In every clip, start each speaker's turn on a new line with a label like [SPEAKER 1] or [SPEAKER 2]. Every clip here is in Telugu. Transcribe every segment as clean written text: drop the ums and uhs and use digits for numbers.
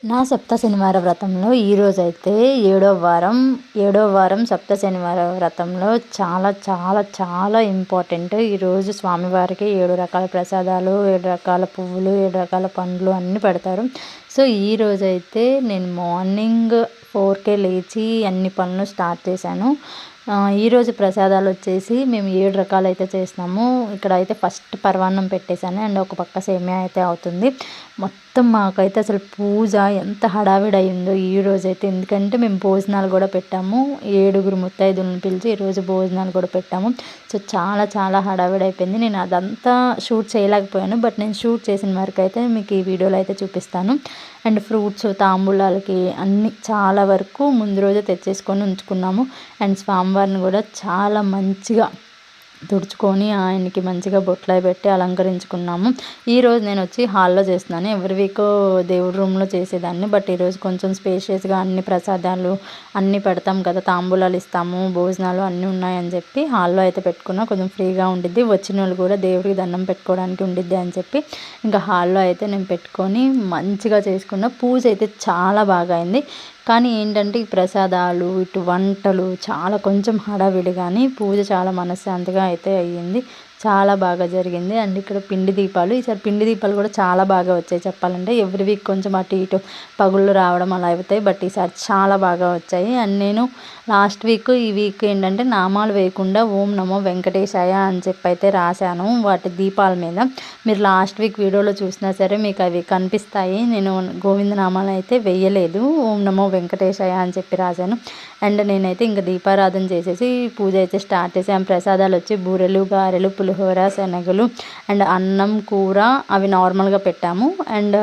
[SPEAKER 1] నా సప్త శనివార వ్రతంలో ఈరోజైతే ఏడో వారం సప్త శనివార వ్రతంలో చాలా చాలా చాలా ఇంపార్టెంట్. ఈరోజు స్వామివారికి 7 రకాల ప్రసాదాలు, 7 రకాల పువ్వులు, 7 రకాల పండ్లు అన్నీ పెడతారు. సో ఈరోజైతే నేను మార్నింగ్ 4కే లేచి అన్ని పనులు స్టార్ట్ చేశాను. ఈరోజు ప్రసాదాలు వచ్చేసి మేము 7 రకాలు అయితే చేసినాము. ఇక్కడ అయితే ఫస్ట్ పరమాన్నం పెట్టేశాను అండ్ ఒక పక్క సేమియా అయితే అవుతుంది. మొత్తం మాకైతే అసలు పూజ ఎంత హడావిడి అయిందో ఈరోజైతే, ఎందుకంటే మేము భోజనాలు కూడా పెట్టాము. 7 ముత్తైదులను పిలిచి ఈరోజు భోజనాలు కూడా పెట్టాము. సో చాలా చాలా హడావిడి అయిపోయింది. నేను అదంతా షూట్ చేయలేకపోయాను, బట్ నేను షూట్ చేసిన వరకు అయితే మీకు ఈ వీడియోలో అయితే చూపిస్తాను. అండ్ ఫ్రూట్స్, తాంబూలాలకి అన్నీ చాలా వరకు ముందు రోజే తెచ్చేసుకొని ఉంచుకున్నాము. అండ్ స్వామివారిని కూడా చాలా మంచిగా తుడుచుకొని ఆయనకి మంచిగా బొట్లయి పెట్టి అలంకరించుకున్నాము. ఈరోజు నేను వచ్చి హాల్లో చేస్తున్నాను. ఎవరి వీక్ దేవుడి రూమ్లో చేసేదాన్ని, బట్ ఈరోజు కొంచెం స్పేషియస్గా అన్ని ప్రసాదాలు అన్నీ పెడతాం కదా, తాంబూలాలు ఇస్తాము, భోజనాలు అన్నీ ఉన్నాయని చెప్పి హాల్లో అయితే పెట్టుకున్నా. కొంచెం ఫ్రీగా ఉండిద్ది, వచ్చిన వాళ్ళు కూడా దేవుడికి దండం పెట్టుకోవడానికి ఉండిద్ది అని చెప్పి ఇంకా హాల్లో అయితే నేను పెట్టుకొని మంచిగా చేసుకున్న. పూజ అయితే చాలా బాగా అయింది. కానీ ఏంటంటే ఈ ప్రసాదాలు, ఇటు వంటలు చాలా కొంచెం హడావిడి, కానీ పూజ చాలా మనశ్శాంతిగా అయితే అయ్యింది. చాలా బాగా జరిగింది. అండ్ ఇక్కడ పిండి దీపాలు, ఈసారి పిండి దీపాలు కూడా చాలా బాగా వచ్చాయి చెప్పాలంటే. ఎవ్రీ వీక్ కొంచెం అటు ఇటు పగుళ్ళు రావడం అలా అవుతాయి, బట్ ఈసారి చాలా బాగా వచ్చాయి. అండ్ నేను లాస్ట్ వీక్ ఈ వీక్ ఏంటంటే నామాలు వేయకుండా ఓం నమో వెంకటేశాయ అని చెప్పి అయితే రాశాను వాటి దీపాల మీద. మీరు లాస్ట్ వీక్ వీడియోలో చూసినా సరే మీకు అవి కనిపిస్తాయి. నేను గోవింద నామాలు అయితే వేయలేదు, ఓం నమో వెంకటేశాయ అని చెప్పి రాశాను. అండ్ నేనైతే ఇంకా దీపారాధన చేసేసి పూజ అయితే స్టార్ట్ చేసాను. ప్రసాదాలు వచ్చి బూరెలు, గారెలు, పులిహోర, శనగలు అండ్ అన్నం, కూర అవి నార్మల్గా పెట్టాము. అండ్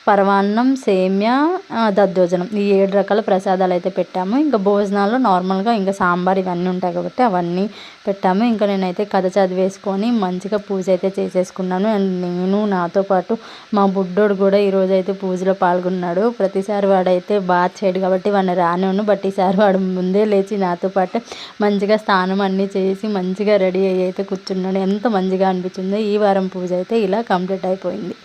[SPEAKER 1] పరమాన్నం, సేమ్యా, దద్దోజనం ఈ 7 రకాల ప్రసాదాలు అయితే పెట్టాము. ఇంకా భోజనాల్లో నార్మల్గా ఇంకా సాంబార్ ఇవన్నీ ఉంటాయి కాబట్టి అవన్నీ పెట్టాము. ఇంకా నేనైతే కథ చదివేసుకొని మంచిగా పూజ అయితే చేసేసుకున్నాను. అండ్ నేను నాతో పాటు మా బుడ్డోడు కూడా ఈరోజు అయితే పూజలో పాల్గొన్నాడు. ప్రతిసారి వాడైతే బాత్ చేయడు కాబట్టి వాడిని రానివ్వను, బట్ ఈసారి వాడు ముందే లేచి నాతో పాటు మంచిగా స్నానం అన్నీ చేసి మంచిగా రెడీ అయ్యి అయితే కూర్చున్నాడు. ఎంత మంచిగా అనిపించిందో. ఈ వారం పూజ అయితే ఇలా కంప్లీట్ అయిపోయింది.